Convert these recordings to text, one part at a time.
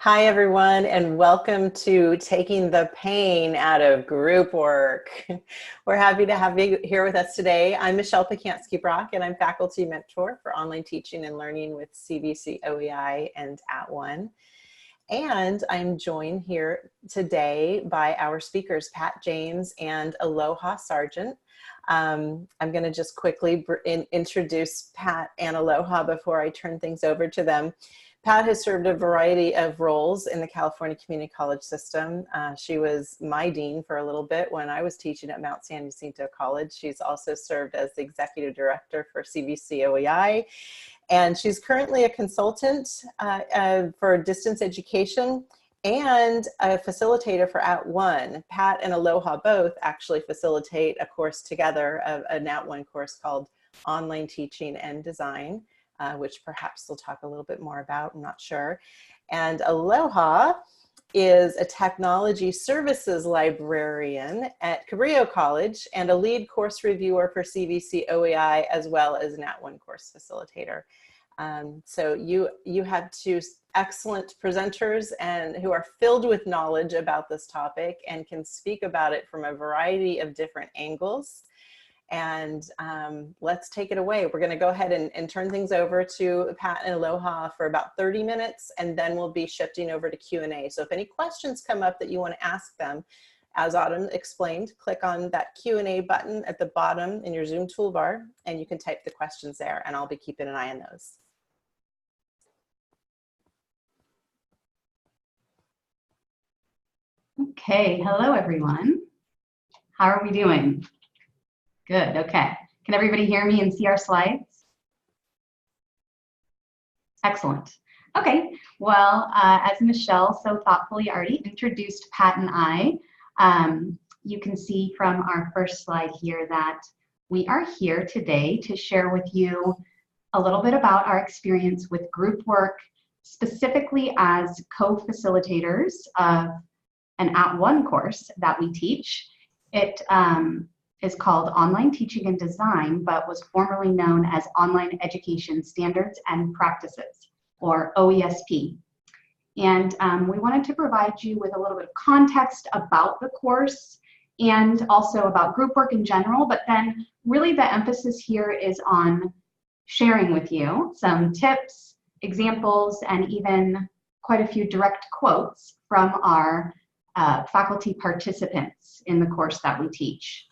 Hi, everyone, and welcome to Taking the Pain Out of Group Work. We're happy to have you here with us today. I'm Michelle Pacansky-Brock, and I'm faculty mentor for online teaching and learning with CVC OEI and @ONE. And I'm joined here today by our speakers, Pat James and Aloha Sargent. I'm going to just quickly introduce Pat and Aloha before I turn things over to them. Pat has served a variety of roles in the California Community College system. She was my dean for a little bit when I was teaching at Mount San Jacinto College. She's also served as the executive director for CVC OEI, and she's currently a consultant for distance education and a facilitator for @ONE. Pat and Aloha both actually facilitate a course together, an @ONE course called Online Teaching and Design. Which perhaps we'll talk a little bit more about, I'm not sure. And Aloha is a technology services librarian at Cabrillo College and a lead course reviewer for CVC OEI, as well as an @ONE course facilitator. So you have two excellent presenters and who are filled with knowledge about this topic and can speak about it from a variety of different angles. And let's take it away. We're going to go ahead and turn things over to Pat and Aloha for about 30 minutes, and then we'll be shifting over to Q&A. So if any questions come up that you want to ask them, as Autumn explained, click on that Q&A button at the bottom in your Zoom toolbar, and you can type the questions there, and I'll be keeping an eye on those. Okay, hello everyone. How are we doing? Good, okay. Can everybody hear me and see our slides? Excellent. Okay, well, as Michelle so thoughtfully already introduced Pat and I, you can see from our first slide here that we are here today to share with you a little bit about our experience with group work, specifically as co-facilitators of an @ONE course that we teach. It is called Online Teaching and Design, but was formerly known as Online Education Standards and Practices, or OESP. And we wanted to provide you with a little bit of context about the course and also about group work in general, but then really the emphasis here is on sharing with you some tips, examples, and even quite a few direct quotes from our faculty participants in the course that we teach.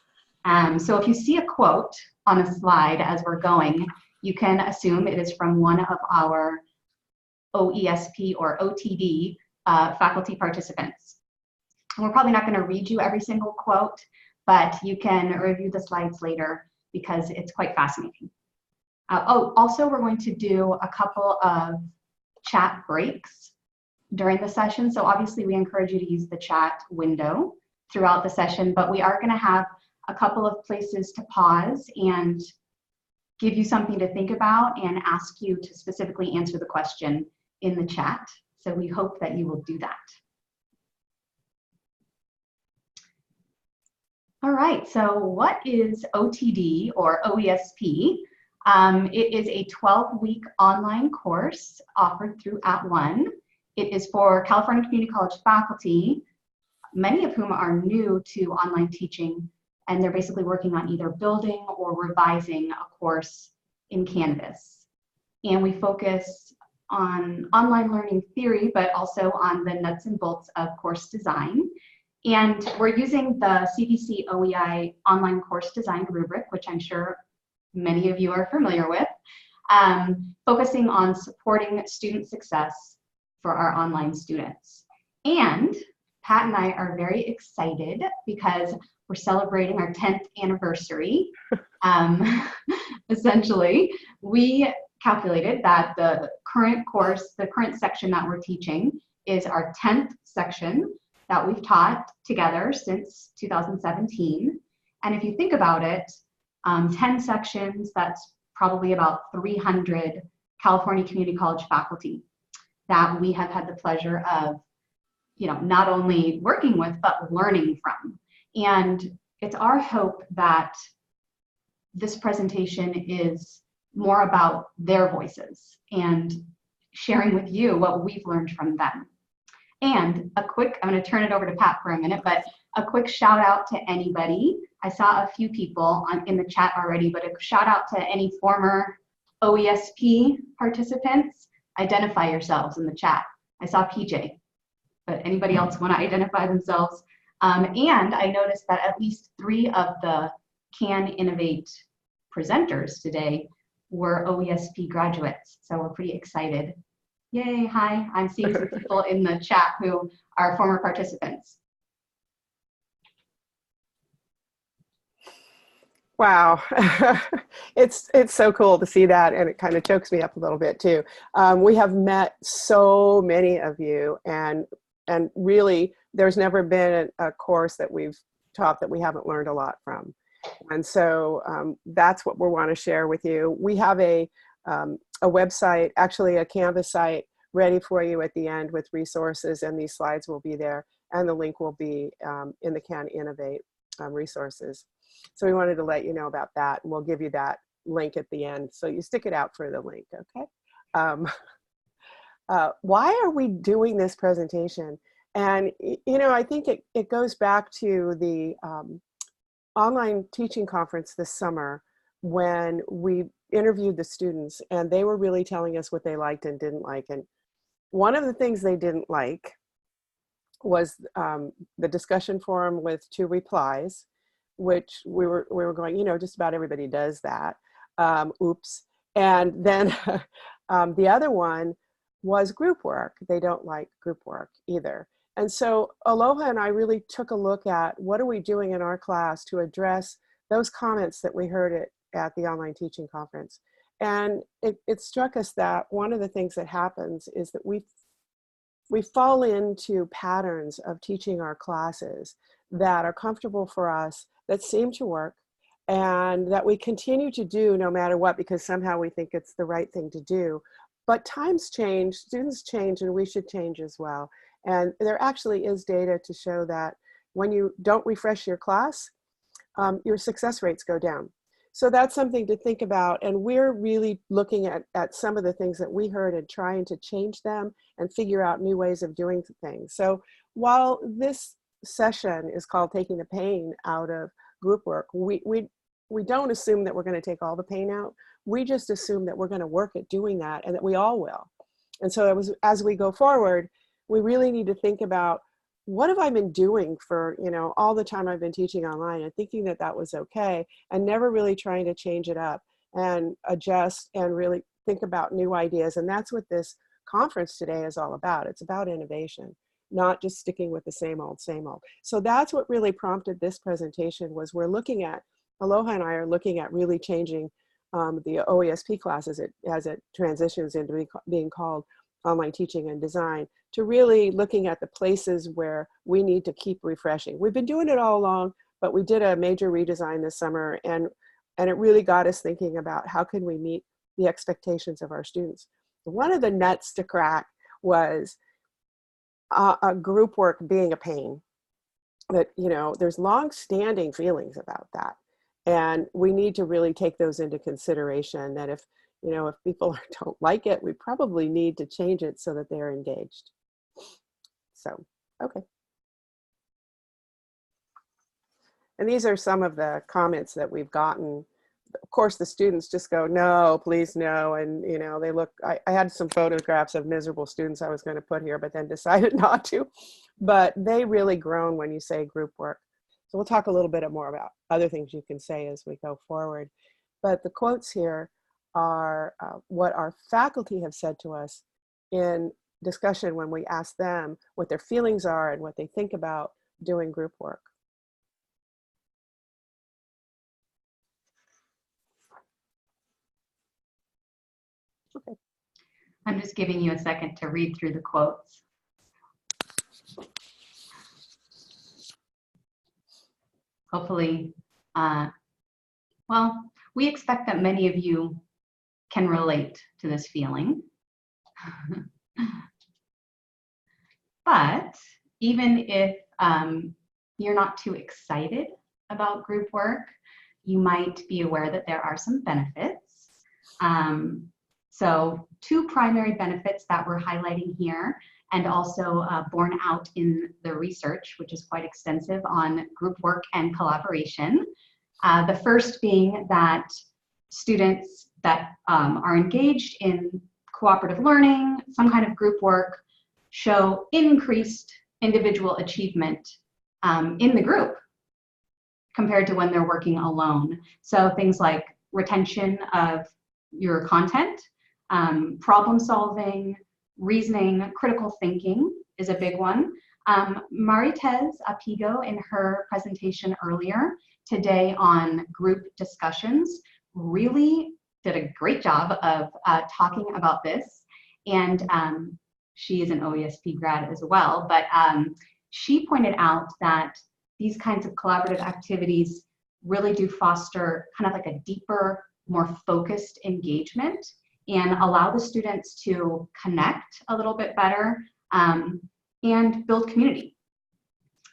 So if you see a quote on a slide as we're going, you can assume it is from one of our OESP or OTD faculty participants. And we're probably not going to read you every single quote, but you can review the slides later because it's quite fascinating. Also, we're going to do a couple of chat breaks during the session. So obviously we encourage you to use the chat window throughout the session, but we are going to have a couple of places to pause and give you something to think about and ask you to specifically answer the question in the chat. So we hope that you will do that. All right, so what is OTD or OESP? It is a 12-week online course offered through @ONE. It is for California Community College faculty, many of whom are new to online teaching, and they're basically working on either building or revising a course in Canvas. And we focus on online learning theory, but also on the nuts and bolts of course design. And we're using the CVC OEI online course design rubric, which I'm sure many of you are familiar with, focusing on supporting student success for our online students. And Pat and I are very excited because we're celebrating our 10th anniversary. Essentially, we calculated that the current course, the current section that we're teaching is our 10th section that we've taught together since 2017. And if you think about it, 10 sections, that's probably about 300 California Community College faculty that we have had the pleasure of, not only working with, but learning from. And it's our hope that this presentation is more about their voices and sharing with you what we've learned from them. And a quick, I'm going to turn it over to Pat for a minute, but a quick shout out to anybody. I saw a few people in the chat already, but a shout out to any former OESP participants. Identify yourselves in the chat. I saw PJ, but anybody else want to identify themselves? And I noticed that at least 3 of the Can Innovate presenters today were OESP graduates, so we're pretty excited. Yay, hi, I'm seeing some people in the chat who are former participants. Wow, it's so cool to see that, and it kind of chokes me up a little bit too. We have met so many of you, and really, there's never been a course that we've taught that we haven't learned a lot from, and so that's what we want to share with you. We have a website, actually a Canvas site, ready for you at the end with resources, and these slides will be there, and the link will be in the Can Innovate resources. So we wanted to let you know about that, and we'll give you that link at the end. So you stick it out for the link, okay? Why are we doing this presentation? And, you know, I think it goes back to the online teaching conference this summer when we interviewed the students, and they were really telling us what they liked and didn't like. And one of the things they didn't like was the discussion forum with 2 replies, which we were going, you know, just about everybody does that. Oops. And then the other one was group work. They don't like group work either. And so Aloha and I really took a look at what are we doing in our class to address those comments that we heard at the online teaching conference. And it struck us that one of the things that happens is that we fall into patterns of teaching our classes that are comfortable for us, that seem to work, and that we continue to do no matter what, because somehow we think it's the right thing to do. But times change, students change, and we should change as well. And there actually is data to show that when you don't refresh your class, your success rates go down. So that's something to think about. And we're really looking at some of the things that we heard and trying to change them and figure out new ways of doing things. So while this session is called Taking the Pain Out of Group Work, we don't assume that we're going to take all the pain out. We just assume that we're going to work at doing that, and that we all will. And so as we go forward, we really need to think about, what have I been doing for, you know, all the time I've been teaching online, and thinking that that was okay, and never really trying to change it up and adjust and really think about new ideas. And that's what this conference today is all about. It's about innovation, not just sticking with the same old, same old. So that's what really prompted this presentation. Was we're looking at, Aloha and I are looking at really changing the OESP class as it transitions into being called online teaching and design, to really looking at the places where we need to keep refreshing. We've been doing it all along, but we did a major redesign this summer, and it really got us thinking about how can we meet the expectations of our students. One of the nuts to crack was a group work being a pain. That, you know, there's long-standing feelings about that, and we need to really take those into consideration, that if people don't like it, we probably need to change it so that they're engaged. So, okay. And these are some of the comments that we've gotten. Of course, the students just go, no, please no. And, you know, they look, I had some photographs of miserable students I was going to put here, but then decided not to. But they really groan when you say group work. So we'll talk a little bit more about other things you can say as we go forward. But the quotes here are what our faculty have said to us in discussion when we ask them what their feelings are and what they think about doing group work. Okay. I'm just giving you a second to read through the quotes. Hopefully, well, we expect that many of you can relate to this feeling. But even if you're not too excited about group work, you might be aware that there are some benefits. So two primary benefits that we're highlighting here, and also borne out in the research, which is quite extensive on group work and collaboration. The first being that students that are engaged in cooperative learning, some kind of group work, show increased individual achievement in the group compared to when they're working alone. So things like retention of your content, problem solving, reasoning, critical thinking is a big one. Maritez Apigo, in her presentation earlier today on group discussions, really did a great job of talking about this. And she is an OESP grad as well, but she pointed out that these kinds of collaborative activities really do foster kind of like a deeper, more focused engagement and allow the students to connect a little bit better and build community.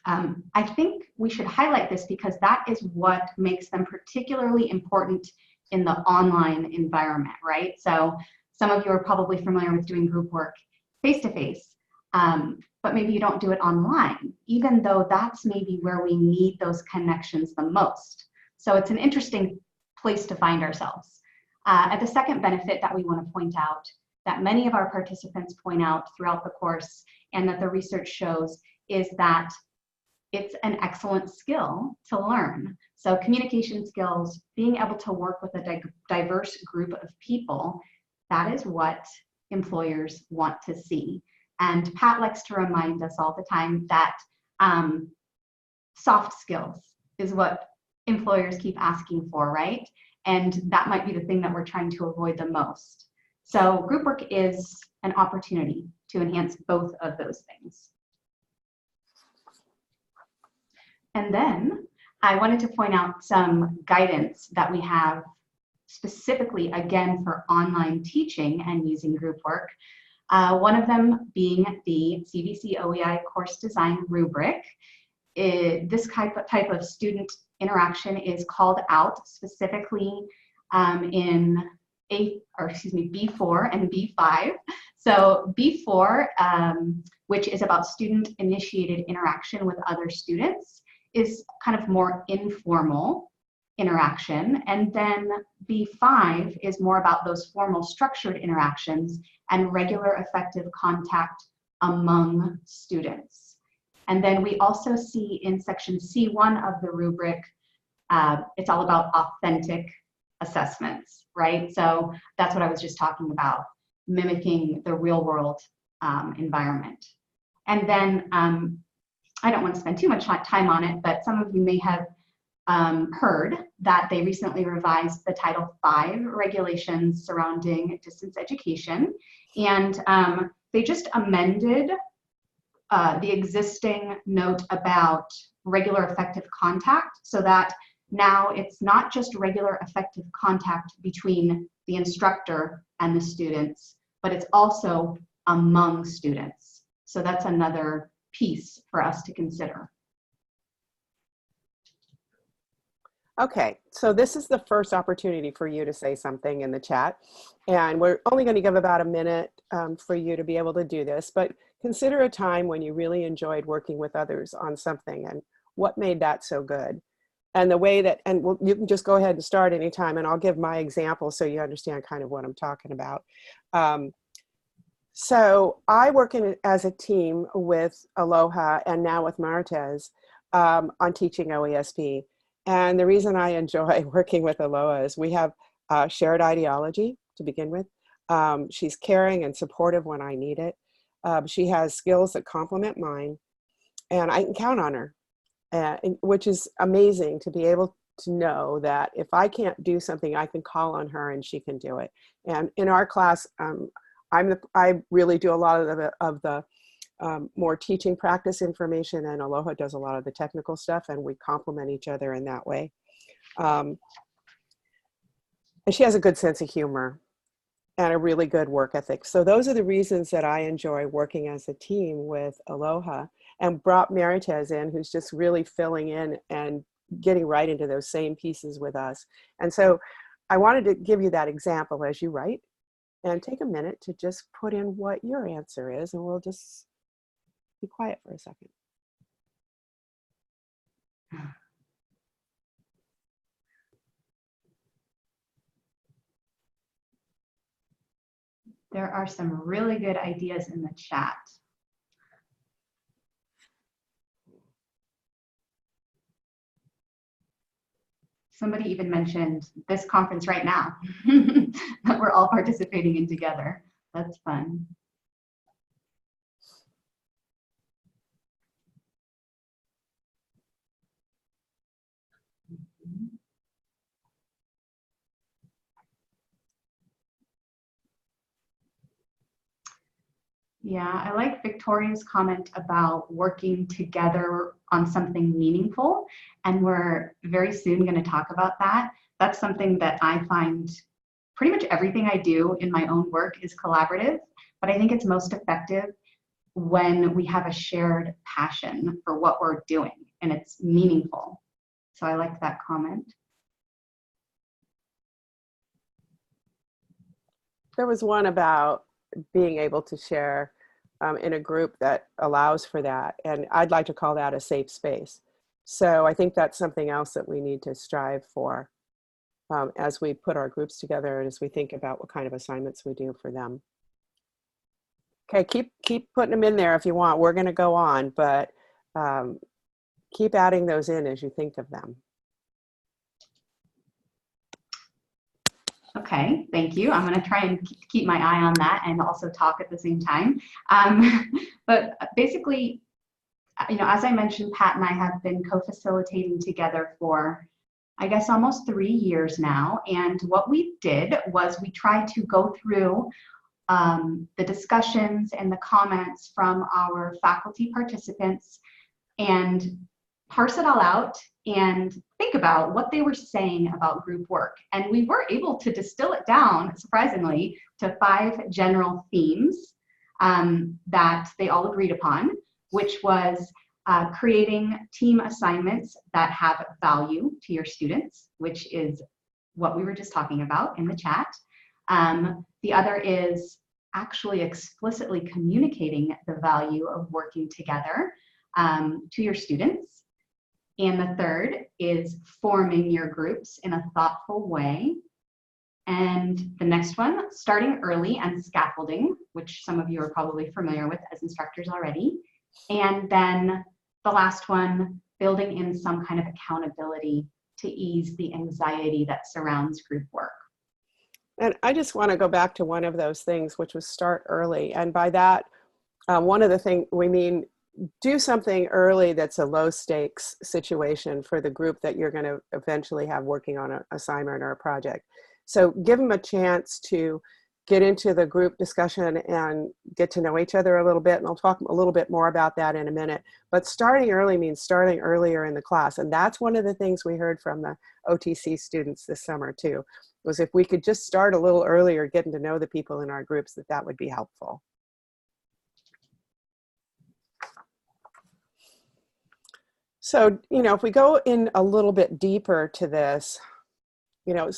I think we should highlight this because that is what makes them particularly important in the online environment, right? So some of you are probably familiar with doing group work face-to-face, but maybe you don't do it online, even though that's maybe where we need those connections the most. So it's an interesting place to find ourselves. And the second benefit that we want to point out, that many of our participants point out throughout the course and that the research shows, is that it's an excellent skill to learn. So communication skills, being able to work with a diverse group of people, that is what employers want to see. And Pat likes to remind us all the time that soft skills is what employers keep asking for, right? And that might be the thing that we're trying to avoid the most. So group work is an opportunity to enhance both of those things. And then I wanted to point out some guidance that we have specifically, again, for online teaching and using group work. One of them being the CVC OEI course design rubric. This type of student interaction is called out specifically in B4 and B5. So B4, which is about student-initiated interaction with other students, is kind of more informal interaction. And then B5 is more about those formal structured interactions and regular effective contact among students. And then we also see in section C1 of the rubric, it's all about authentic assessments, right? So that's what I was just talking about, mimicking the real world environment. And then I don't want to spend too much time on it, but some of you may have heard that they recently revised the Title V regulations surrounding distance education. And they just amended the existing note about regular effective contact so that now it's not just regular effective contact between the instructor and the students, but it's also among students. So that's another piece for us to consider. Okay, so this is the first opportunity for you to say something in the chat, and we're only going to give about a minute for you to be able to do this, but consider a time when you really enjoyed working with others on something and what made that so good. And the way that, and you can just go ahead and start anytime, and I'll give my example so you understand kind of what I'm talking about. So I work as a team with Aloha and now with Maritez on teaching OESP. And the reason I enjoy working with Aloha is we have shared ideology to begin with. She's caring and supportive when I need it. She has skills that complement mine, and I can count on her, which is amazing to be able to know that if I can't do something, I can call on her and she can do it. And in our class, I really do a lot of the more teaching practice information, and Aloha does a lot of the technical stuff, and we complement each other in that way. And she has a good sense of humor and a really good work ethic. So those are the reasons that I enjoy working as a team with Aloha, and brought Maritez in, who's just really filling in and getting right into those same pieces with us. And so I wanted to give you that example as you write. and take a minute to just put in what your answer is, and we'll just be quiet for a second. There are some really good ideas in the chat. Somebody even mentioned this conference right now that we're all participating in together. That's fun. Yeah, I like Victoria's comment about working together on something meaningful, and we're very soon going to talk about that. That's something that I find pretty much everything I do in my own work is collaborative, but I think it's most effective when we have a shared passion for what we're doing and it's meaningful. So I like that comment. There was one about being able to share in a group that allows for that. And I'd like to call that a safe space. So I think that's something else that we need to strive for as we put our groups together and as we think about what kind of assignments we do for them. Okay, keep putting them in there if you want. We're gonna go on, but keep adding those in as you think of them. Okay, thank you. I'm going to try and keep my eye on that and also talk at the same time. But basically, you know, as I mentioned, Pat and I have been co-facilitating together for, I guess, almost 3 years now. And what we did was we tried to go through the discussions and the comments from our faculty participants and parse it all out and think about what they were saying about group work. And we were able to distill it down, surprisingly, to 5 general themes that they all agreed upon, which was creating team assignments that have value to your students, which is what we were just talking about in the chat. The other is actually explicitly communicating the value of working together to your students. And the third is forming your groups in a thoughtful way. And the next one, starting early and scaffolding, which some of you are probably familiar with as instructors already. And then the last one, building in some kind of accountability to ease the anxiety that surrounds group work. And I just want to go back to one of those things, which was start early. And by that, one of the things we mean, do something early that's a low stakes situation for the group that you're going to eventually have working on an assignment or a project. So give them a chance to get into the group discussion and get to know each other a little bit. And I'll talk a little bit more about that in a minute. But starting early means starting earlier in the class. And that's one of the things we heard from the OTC students this summer too, was if we could just start a little earlier getting to know the people in our groups, that would be helpful. So, you know, if we go in a little bit deeper to this, you know,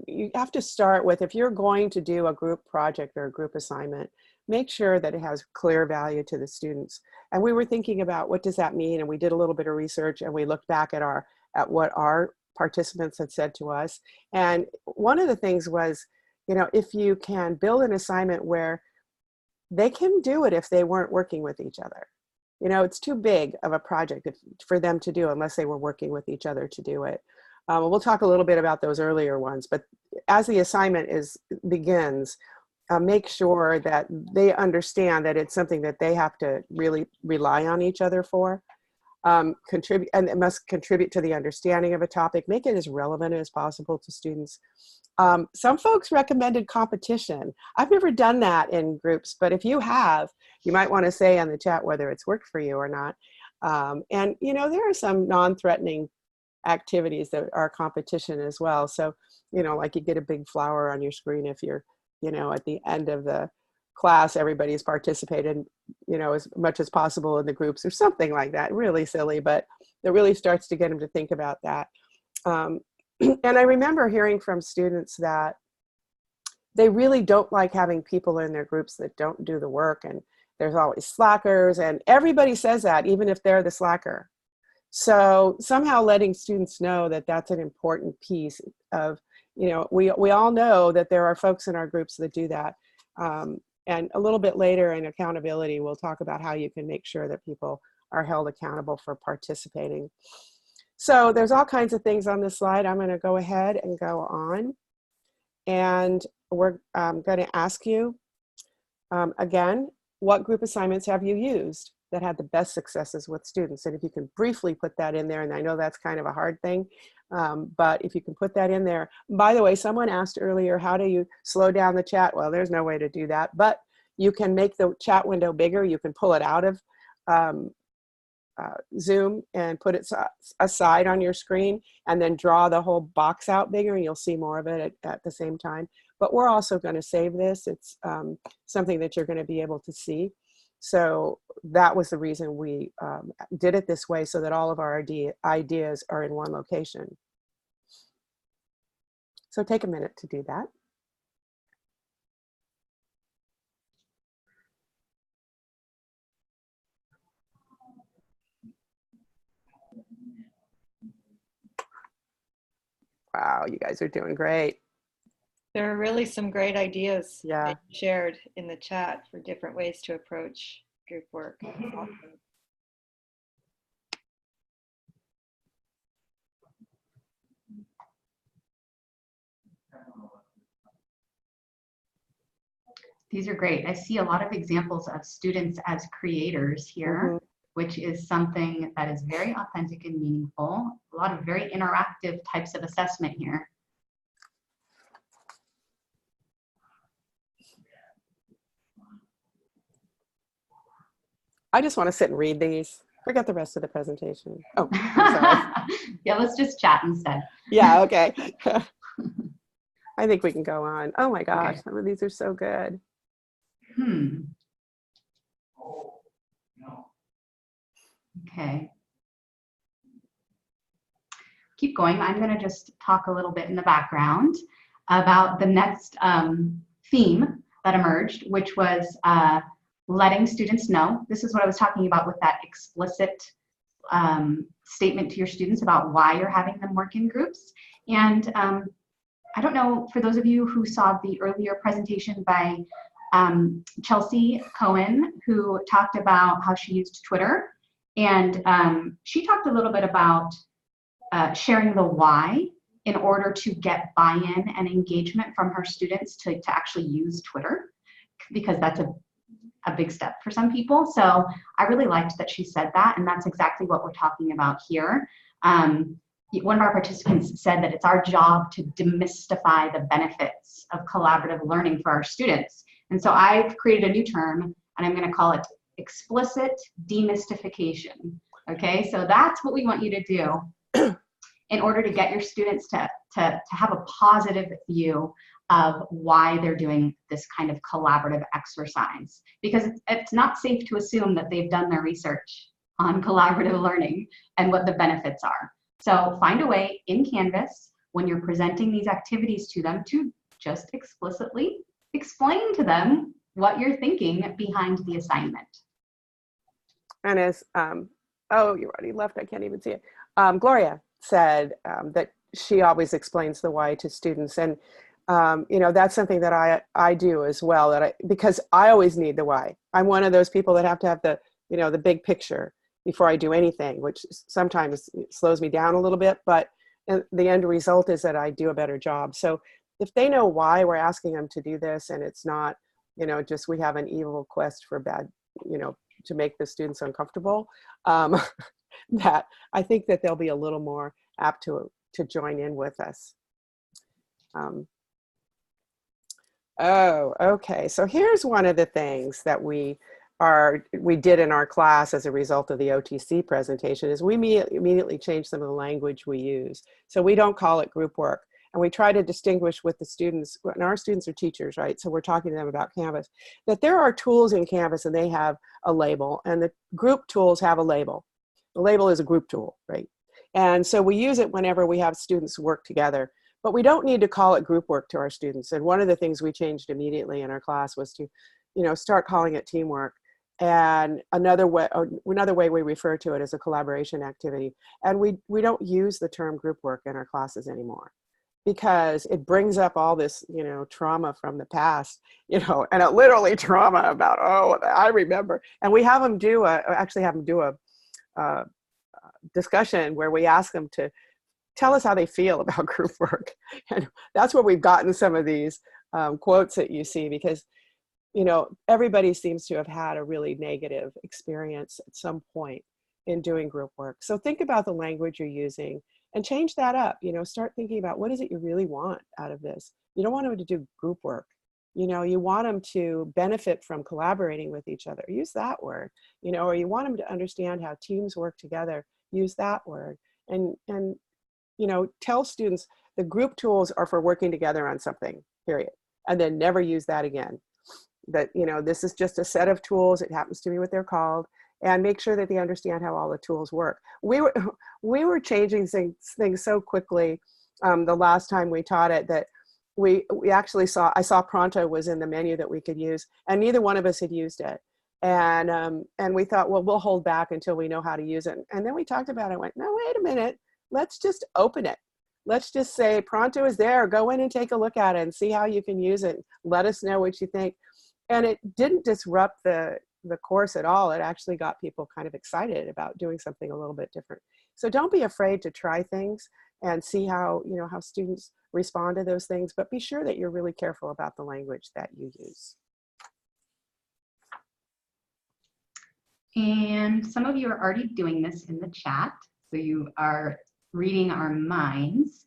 you have to start with, if you're going to do a group project or a group assignment, make sure that it has clear value to the students. And we were thinking about what does that mean? And we did a little bit of research and we looked back at what our participants had said to us. And one of the things was, you know, if you can build an assignment where they can do it if they weren't working with each other. You know, it's too big of a project for them to do unless they were working with each other to do it. We'll talk a little bit about those earlier ones, but as the assignment begins, make sure that they understand that it's something that they have to really rely on each other for. Contribute, and it must contribute to the understanding of a topic. Make it as relevant as possible to students. Some folks recommended competition. I've never done that in groups, but if you have, you might want to say on the chat whether it's worked for you or not. And you know, there are some non-threatening activities that are competition as well. So, you know, like you get a big flower on your screen if you're, you know, at the end of the class, everybody's participated, you know, as much as possible in the groups or something like that. Really silly, but it really starts to get them to think about that. And I remember hearing from students that they really don't like having people in their groups that don't do the work, and there's always slackers, and everybody says that, even if they're the slacker. So somehow letting students know that that's an important piece of, you know, we all know that there are folks in our groups that do that. And a little bit later in accountability, we'll talk about how you can make sure that people are held accountable for participating. So there's all kinds of things on this slide. I'm going to go ahead and go on. And we're going to ask you, again, what group assignments have you used that had the best successes with students? And if you can briefly put that in there, and I know that's kind of a hard thing, but if you can put that in there. By the way, someone asked earlier, how do you slow down the chat? Well, there's no way to do that, but you can make the chat window bigger. You can pull it out of Zoom and put it aside on your screen, and then draw the whole box out bigger, and you'll see more of it at the same time. But we're also going to save this. It's something that you're going to be able to see. So that was the reason we did it this way, so that all of our ideas are in one location. So take a minute to do that. Wow, you guys are doing great. There are really some great ideas Yeah. that you shared in the chat for different ways to approach group work. Awesome. These are great. I see a lot of examples of students as creators here, which is something that is very authentic and meaningful. A lot of very interactive types of assessment here. I just want to sit and read these. Forget the rest of the presentation. Oh, I'm sorry. Yeah, let's just chat instead. Yeah, okay. I think we can go on. Oh my gosh, okay. Some of these are so good. Okay. Keep going. I'm going to just talk a little bit in the background about the next theme that emerged, which was letting students know. This is what I was talking about with that explicit statement to your students about why you're having them work in groups. And I don't know, for those of you who saw the earlier presentation by Chelsea Cohen, who talked about how she used Twitter. And she talked a little bit about sharing the why in order to get buy-in and engagement from her students to actually use Twitter, because that's a big step for some people. So I really liked that she said that, and that's exactly what we're talking about here. One of our participants said that it's our job to demystify the benefits of collaborative learning for our students. And so I've created a new term, and I'm going to call it explicit demystification. Okay, so that's what we want you to do in order to get your students to have a positive view of why they're doing this kind of collaborative exercise. Because it's not safe to assume that they've done their research on collaborative learning and what the benefits are. So find a way in Canvas when you're presenting these activities to them to just explicitly explain to them what you're thinking behind the assignment. And as, oh, you already left, I can't even see it. Gloria said that she always explains the why to students. And, you know, that's something that I do as well, because I always need the why. I'm one of those people that have to have the, you know, the big picture before I do anything, which sometimes slows me down a little bit, but the end result is that I do a better job. So if they know why we're asking them to do this, and it's not, you know, just we have an evil quest for bad, you know, to make the students uncomfortable, that I think that they'll be a little more apt to join in with us. Oh, okay. So here's one of the things that we did in our class as a result of the OTC presentation is we immediately changed some of the language we use. So we don't call it group work. And we try to distinguish with the students, and our students are teachers, right? So we're talking to them about Canvas, that there are tools in Canvas and they have a label, and the group tools have a label. The label is a group tool, right? And so we use it whenever we have students work together. but we don't need to call it group work to our students. And one of the things we changed immediately in our class was to, start calling it teamwork. And another way we refer to it as a collaboration activity. And we don't use the term group work in our classes anymore, because it brings up all this, trauma from the past, and it literally trauma about, oh, I remember. And we have them do a discussion where we ask them to tell us how they feel about group work. And that's where we've gotten some of these quotes that you see, because everybody seems to have had a really negative experience at some point in doing group work. So think about the language you're using and change that up. Start thinking about, what is it you really want out of this? You don't want them to do group work. You want them to benefit from collaborating with each other. Use that word. Or you want them to understand how teams work together. Use that word. And tell students the group tools are for working together on something, period. And then never use that again. That, this is just a set of tools. It happens to be what they're called. And make sure that they understand how all the tools work. We were changing things so quickly the last time we taught it that we actually I saw Pronto was in the menu that we could use, and neither one of us had used it. And we thought, well, we'll hold back until we know how to use it. And then we talked about it and went, no, wait a minute, let's just open it. Let's just say Pronto is there. Go in and take a look at it and see how you can use it. Let us know what you think. And it didn't disrupt the course at all. It actually got people kind of excited about doing something a little bit different. So don't be afraid to try things and see how students respond to those things, but be sure that you're really careful about the language that you use. And some of you are already doing this in the chat, so you are reading our minds,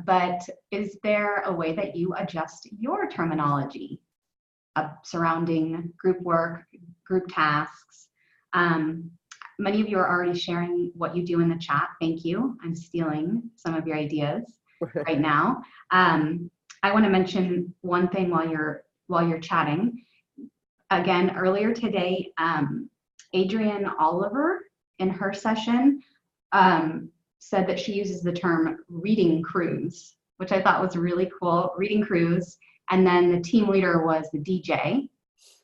but is there a way that you adjust your terminology surrounding group work, group tasks? Many of you are already sharing what you do in the chat. Thank you. I'm stealing some of your ideas right now. I want to mention one thing while you're chatting. Again, earlier today, Adrienne Oliver in her session said that she uses the term reading cruise, which I thought was really cool. Reading cruise. And then the team leader was the DJ.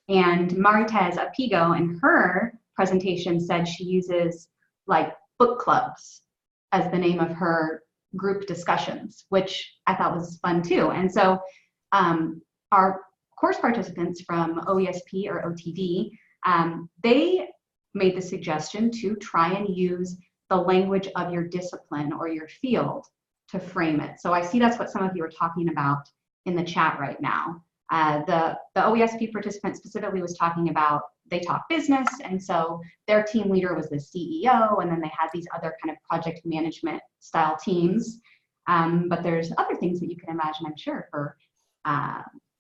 And Maritez Apigo in her presentation said she uses like book clubs as the name of her group discussions, which I thought was fun too. And so our course participants from OESP or OTD, they made the suggestion to try and use the language of your discipline or your field to frame it. So I see that's what some of you are talking about in the chat right now. The OESP participant specifically was talking about, they taught business, and so their team leader was the CEO, and then they had these other kind of project management style teams. But there's other things that you can imagine, I'm sure, for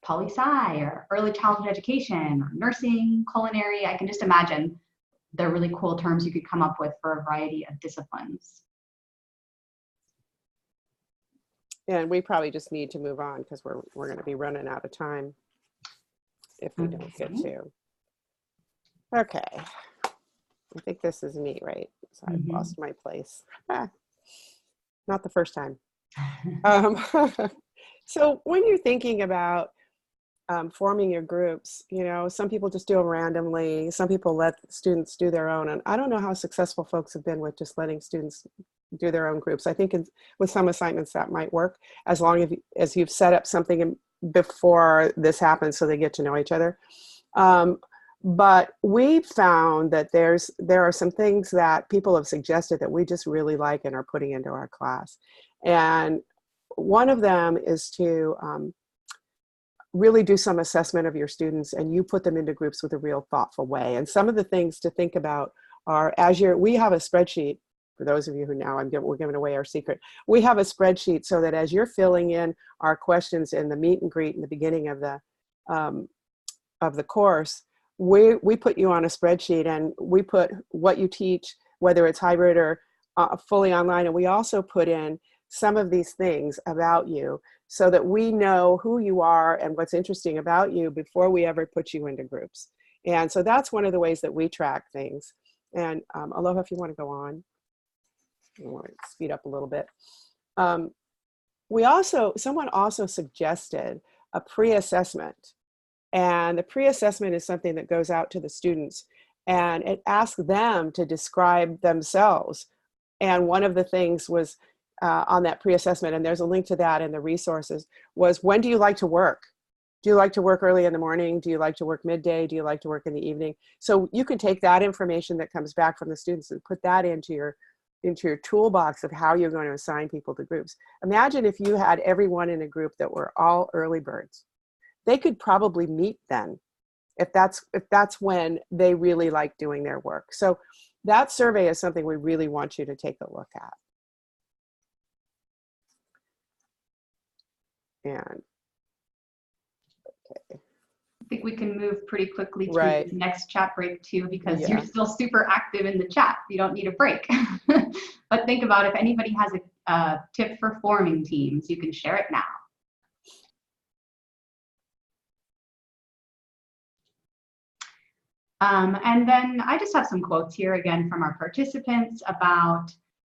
poli-sci or early childhood education or nursing, culinary. I can just imagine the really cool terms you could come up with for a variety of disciplines. And we probably just need to move on because we're going to be running out of time if we don't get to. Okay. I think this is me, right? So I've lost my place. Not the first time. So when you're thinking about forming your groups, some people just do them randomly. Some people let students do their own. And I don't know how successful folks have been with just letting students do their own groups. I think with some assignments that might work as long as you've set up something before this happens so they get to know each other. But we've found that there are some things that people have suggested that we just really like and are putting into our class. And one of them is to really do some assessment of your students, and you put them into groups with a real thoughtful way. And some of the things to think about are, we have a spreadsheet. For those of you who now we're giving away our secret. We have a spreadsheet so that as you're filling in our questions in the meet and greet in the beginning of the course, we put you on a spreadsheet, and we put what you teach, whether it's hybrid or fully online. And we also put in some of these things about you so that we know who you are and what's interesting about you before we ever put you into groups. And so that's one of the ways that we track things. And Aloha, if you want to go on. I want to speed up a little bit. someone also suggested a pre-assessment. And the pre-assessment is something that goes out to the students and it asks them to describe themselves. And one of the things was on that pre-assessment, and there's a link to that in the resources, was when do you like to work? Do you like to work early in the morning? Do you like to work midday? Do you like to work in the evening? So you can take that information that comes back from the students and put that into your toolbox of how you're going to assign people to groups. Imagine if you had everyone in a group that were all early birds. They could probably meet then if that's when they really like doing their work. So that survey is something we really want you to take a look at. And okay. I think we can move pretty quickly to Right. the next chat break too, because Yeah. you're still super active in the chat. You don't need a break. But think about if anybody has a tip for forming teams, you can share it now. And then I just have some quotes here again from our participants about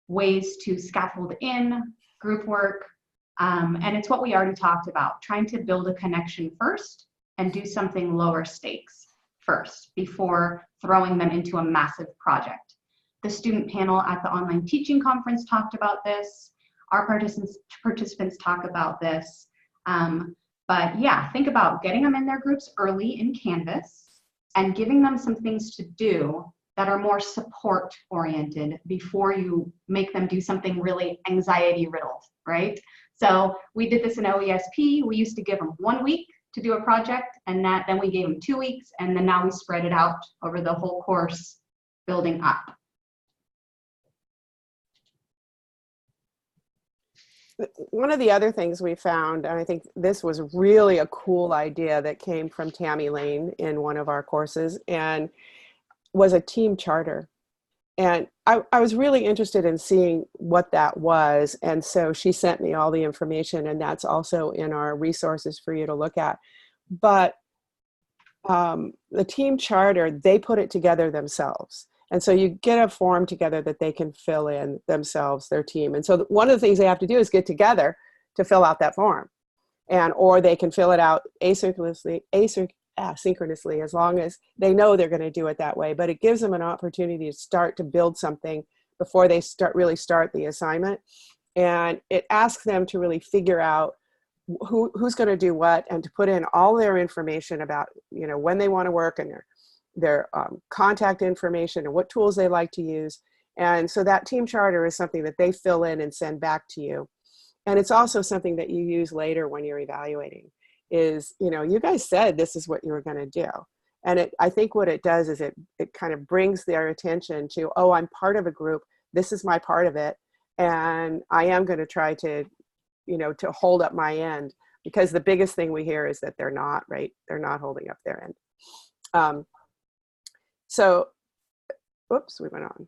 ways to scaffold in group work. And it's what we already talked about, trying to build a connection first and do something lower stakes first before throwing them into a massive project. The student panel at the online teaching conference talked about this. Our participants talk about this. But yeah, think about getting them in their groups early in Canvas and giving them some things to do that are more support oriented before you make them do something really anxiety riddled, right? So we did this in OESP. We used to give them 1 week to do a project, and then we gave them 2 weeks, and then now we spread it out over the whole course, building up. One of the other things we found, and I think this was really a cool idea that came from Tammy Lane in one of our courses, and was a team charter. And I was really interested in seeing what that was. And so she sent me all the information, and that's also in our resources for you to look at. But the team charter, they put it together themselves. And so you get a form together that they can fill in themselves, their team. And so one of the things they have to do is get together to fill out that form. Or they can fill it out asynchronously, as long as they know they're going to do it that way. But it gives them an opportunity to start to build something before they really start the assignment. And it asks them to really figure out who's going to do what, and to put in all their information about, when they want to work, and their contact information and what tools they like to use. And so that team charter is something that they fill in and send back to you. And it's also something that you use later when you're evaluating is, you guys said this is what you were going to do. And I think what it does is it kind of brings their attention to, oh, I'm part of a group. This is my part of it. And I am going to try to, to hold up my end, because the biggest thing we hear is that they're not, right? They're not holding up their end. So, whoops, we went on.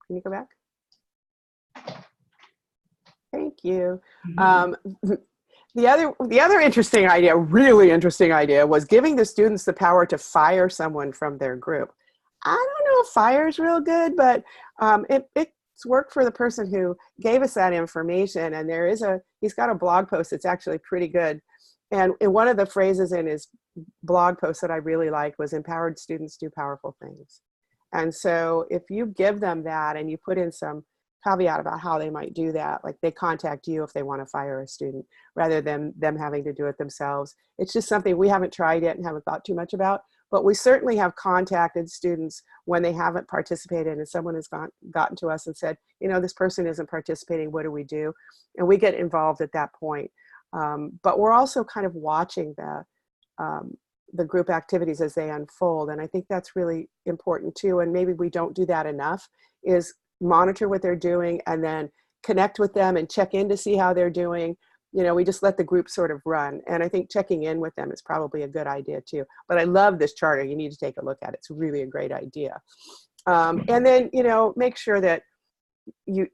Can you go back? Thank you. Mm-hmm. The other interesting idea, really interesting idea, was giving the students the power to fire someone from their group. I don't know if fire is real good, but it's worked for the person who gave us that information. And he's got a blog post that's actually pretty good. And one of the phrases in his blog post that I really liked was, empowered students do powerful things. And so if you give them that and you put in some caveat about how they might do that, like they contact you if they want to fire a student rather than them having to do it themselves. It's just something we haven't tried yet and haven't thought too much about, but we certainly have contacted students when they haven't participated and someone has gotten to us and said, this person isn't participating, what do we do? And we get involved at that point. But we're also kind of watching the group activities as they unfold. And I think that's really important too. And maybe we don't do that enough, is monitor what they're doing and then connect with them and check in to see how they're doing. We just let the group sort of run. And I think checking in with them is probably a good idea too. But I love this charter. You need to take a look at it. It's really a great idea. And then, make sure that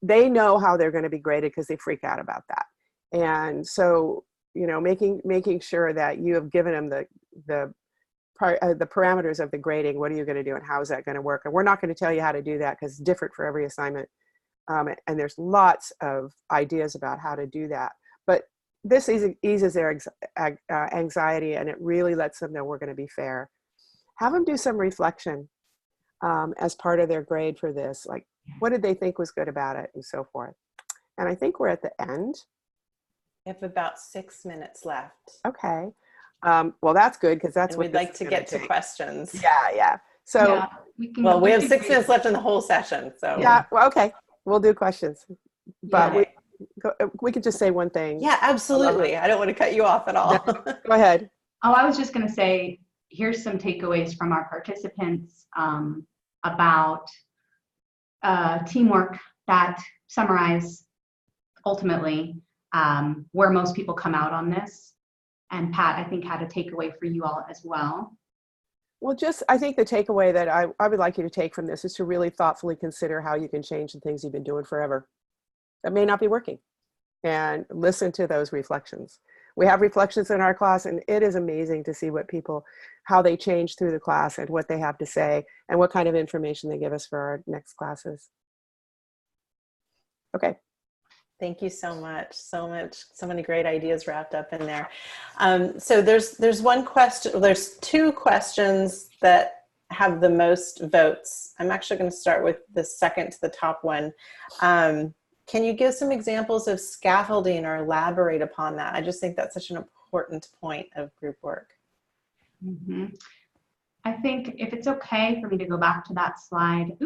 they know how they're going to be graded, because they freak out about that. And so, making sure that you have given them the parameters of the grading. What are you going to do and how is that going to work? And we're not going to tell you how to do that, because it's different for every assignment. And there's lots of ideas about how to do that. But this eases their anxiety, and it really lets them know we're going to be fair. Have them do some reflection as part of their grade for this. Like, what did they think was good about it, and so forth. And I think we're at the end. We have about 6 minutes left. Okay. Well, that's good, because that's and what we'd like to get to take. questions. Yeah. So, Yeah, we have 6 minutes left in the whole session. So yeah, well, okay. We'll do questions. But Yeah. we could just say one thing. Yeah, absolutely. I don't want to cut you off at all. Go ahead. Oh, I was just going to say, here's some takeaways from our participants about teamwork that summarize ultimately where most people come out on this. And Pat, I think, had a takeaway for you all as well. Well, I think the takeaway that I would like you to take from this is to really thoughtfully consider how you can change the things you've been doing forever that may not be working, and listen to those reflections. We have reflections in our class, and it is amazing to see how they change through the class and what they have to say and what kind of information they give us for our next classes. Okay. Thank you so much. So many great ideas wrapped up in there. So there's one question, there's 2 questions that have the most votes. I'm actually going to start with the second to the top one. Can you give some examples of scaffolding or elaborate upon that? I just think that's such an important point of group work. Mm-hmm. I think if it's okay for me to go back to that slide,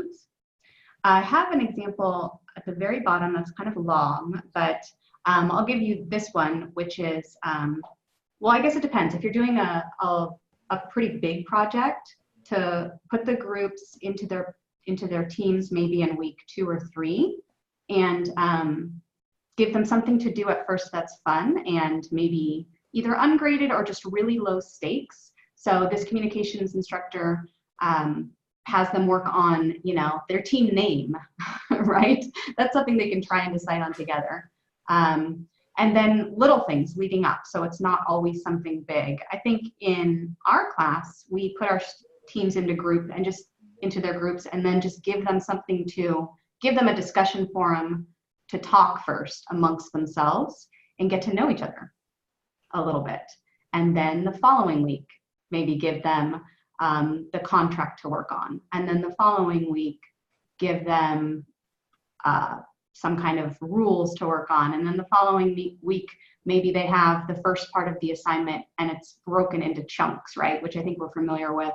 I have an example at the very bottom that's kind of long, but I'll give you this one, which is, well, I guess it depends. If you're doing a pretty big project, to put the groups into their teams maybe in week 2 or 3, and give them something to do at first that's fun and maybe either ungraded or just really low stakes. So this communications instructor has them work on, their team name, right? That's something they can try and decide on together. And then little things leading up, so it's not always something big. I think in our class, we put our teams into their groups, and then just give them a discussion forum to talk first amongst themselves and get to know each other a little bit. And then the following week, maybe give them the contract to work on. And then the following week, give them some kind of rules to work on. And then the following week, maybe they have the first part of the assignment and it's broken into chunks, right? Which I think we're familiar with.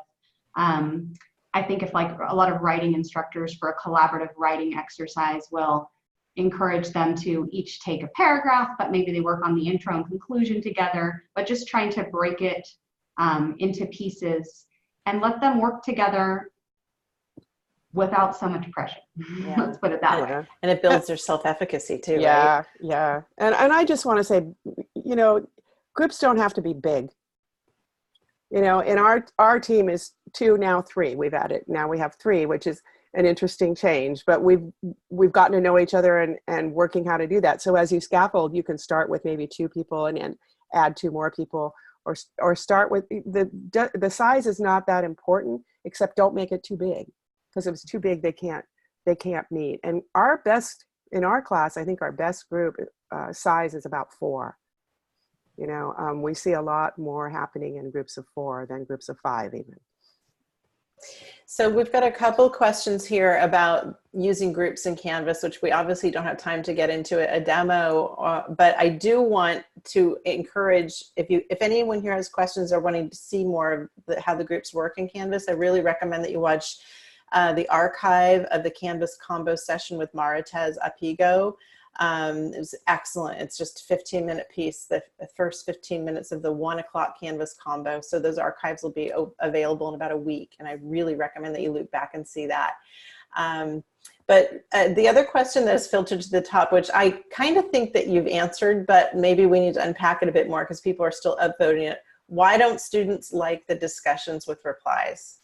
I think if like a lot of writing instructors for a collaborative writing exercise will encourage them to each take a paragraph, but maybe they work on the intro and conclusion together, but just trying to break it into pieces and let them work together without so much pressure. Yeah. Let's put it that way. And it builds their self-efficacy too, Yeah, right? yeah. And I just want to say, groups don't have to be big. And our team is 2, now 3. Now we have 3, which is an interesting change, but we've gotten to know each other and working how to do that. So as you scaffold, you can start with maybe 2 people and add 2 more people, or start with the size is not that important, except don't make it too big, because if it's too big, they can't meet. And in our class, I think our best group size is about 4. We see a lot more happening in groups of 4 than groups of 5 even. So we've got a couple questions here about using groups in Canvas, which we obviously don't have time to get into a demo, but I do want to encourage, if anyone here has questions or wanting to see more of how the groups work in Canvas, I really recommend that you watch the archive of the Canvas combo session with Maritez Apigo. It was excellent. It's just a 15-minute piece, the first 15 minutes of the 1 o'clock Canvas combo. So those archives will be available in about a week. And I really recommend that you loop back and see that. But the other question that is filtered to the top, which I kind of think that you've answered, but maybe we need to unpack it a bit more because people are still upvoting it. Why don't students like the discussions with replies?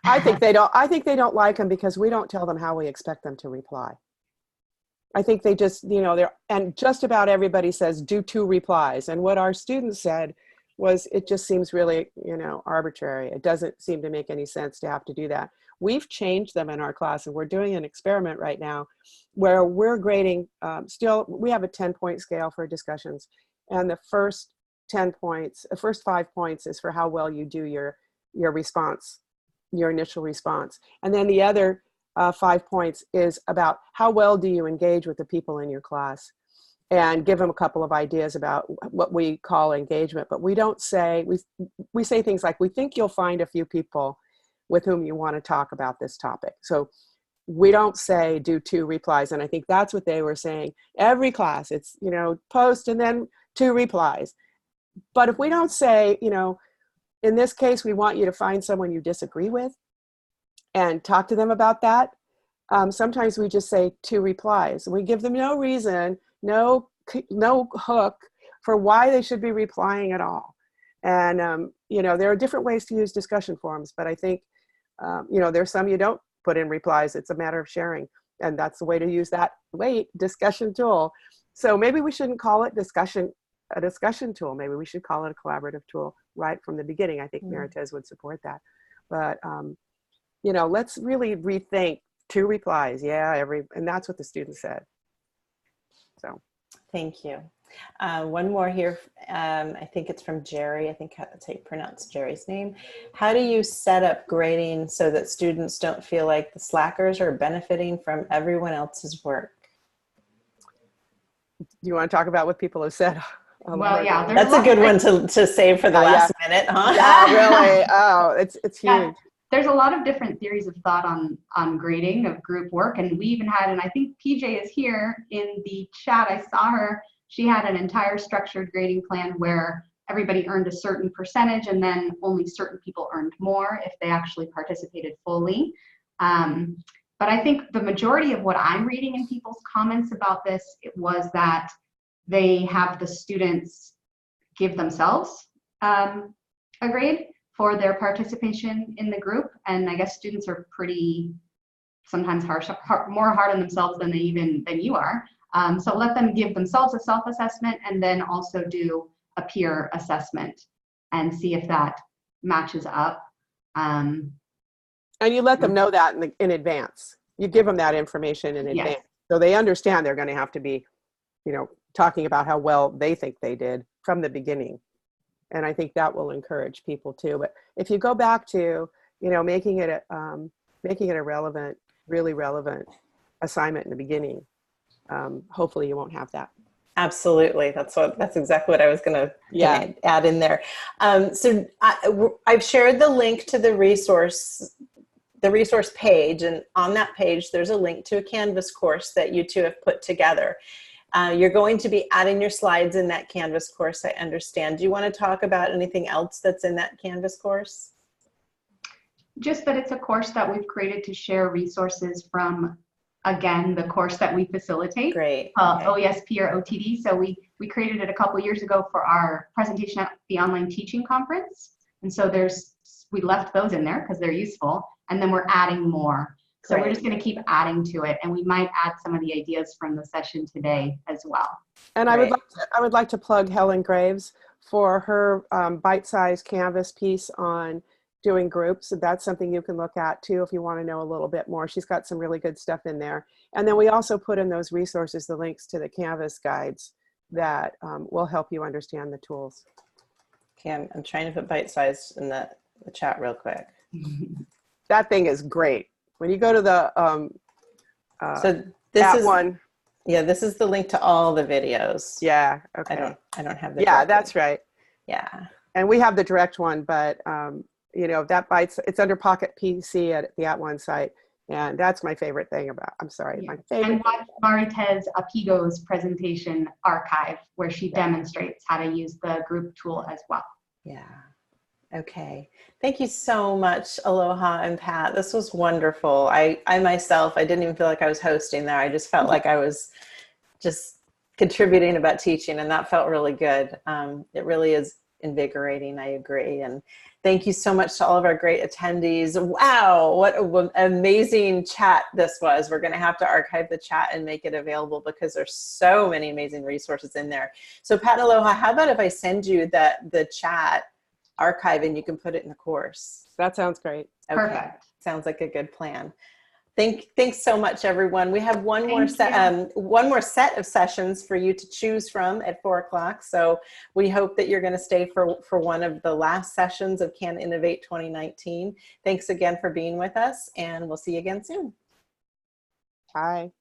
I think they don't like them because we don't tell them how we expect them to reply. I think they just, and just about everybody says do 2 replies. And what our students said was it just seems really, arbitrary. It doesn't seem to make any sense to have to do that. We've changed them in our class, and we're doing an experiment right now where we're grading, we have a 10-point scale for discussions. And the first 10 points, the first 5 points is for how well you do your response, your initial response. And then the other 5 points is about how well do you engage with the people in your class, and give them a couple of ideas about what we call engagement. But we don't say, we say things like, we think you'll find a few people with whom you want to talk about this topic. So we don't say do 2 replies. And I think that's what they were saying. Every class, it's, post and then 2 replies. But if we don't say, in this case, we want you to find someone you disagree with and talk to them about that. Sometimes we just say 2 replies. We give them no reason, no hook for why they should be replying at all. And, there are different ways to use discussion forums, but I think, there's some you don't put in replies. It's a matter of sharing. And that's the way to use that discussion tool. So maybe we shouldn't call it a discussion tool. Maybe we should call it a collaborative tool right from the beginning. I think Meritez would support that. But, let's really rethink 2 replies. And that's what the student said. So. Thank you. One more here. I think it's from Jerry. I think that's how you pronounce Jerry's name. How do you set up grading so that students don't feel like the slackers are benefiting from everyone else's work? Do you want to talk about what people have said? Well, yeah, that's a good one to save for the last minute, huh? Yeah, really. Oh, it's huge. Yeah. There's a lot of different theories of thought on grading of group work. And we even had, and I think PJ is here in the chat. I saw her. She had an entire structured grading plan where everybody earned a certain percentage, and then only certain people earned more if they actually participated fully. But I think the majority of what I'm reading in people's comments about this, it was that they have the students give themselves a grade for their participation in the group. And I guess students are pretty sometimes more hard on themselves than you are. So let them give themselves a self-assessment and then also do a peer assessment and see if that matches up. And you let them know that in advance. You give them that information in advance. Yes. So they understand they're going to have to be, talking about how well they think they did from the beginning. And I think that will encourage people too. But if you go back to, making it a relevant, really relevant assignment in the beginning, hopefully you won't have that. Absolutely. That's exactly what I was going to add in there. So I've shared the link to the resource page, and on that page, there's a link to a Canvas course that you 2 have put together. You're going to be adding your slides in that Canvas course, I understand. Do you want to talk about anything else that's in that Canvas course? Just that it's a course that we've created to share resources from, again, the course that we facilitate. Great. OESP or OTD. So we created it a couple years ago for our presentation at the online teaching conference. And so we left those in there because they're useful. And then we're adding more. So we're just going to keep adding to it, and we might add some of the ideas from the session today as well. And I would like to plug Helen Graves for her bite-sized Canvas piece on doing groups. So that's something you can look at too if you want to know a little bit more. She's got some really good stuff in there. And then we also put in those resources the links to the Canvas guides that will help you understand the tools. Okay, I'm trying to put bite-sized in the chat real quick. That thing is great. When you go to the so this is one. Yeah, this is the link to all the videos. Yeah. Okay. I don't have the Yeah, direct that's link. right. Yeah. And we have the direct one, but that bites. It's under Pocket PC at the @ONE site, and that's my favorite thing about. I'm sorry, my favorite. And watch Maritez Apigo's presentation archive, where she demonstrates how to use the group tool as well. Yeah. Okay. Thank you so much, Aloha and Pat. This was wonderful. I myself, I didn't even feel like I was hosting there. I just felt like I was just contributing about teaching, and that felt really good. It really is invigorating. I agree. And thank you so much to all of our great attendees. Wow, what an amazing chat this was. We're going to have to archive the chat and make it available because there's so many amazing resources in there. So Pat Aloha, how about if I send you the chat archive and you can put it in the course? That sounds great. Okay. Perfect. Sounds like a good plan. Thanks so much, everyone. We have one more set of sessions for you to choose from at 4 o'clock. So we hope that you're going to stay for one of the last sessions of Can Innovate 2019. Thanks again for being with us, and we'll see you again soon. Bye.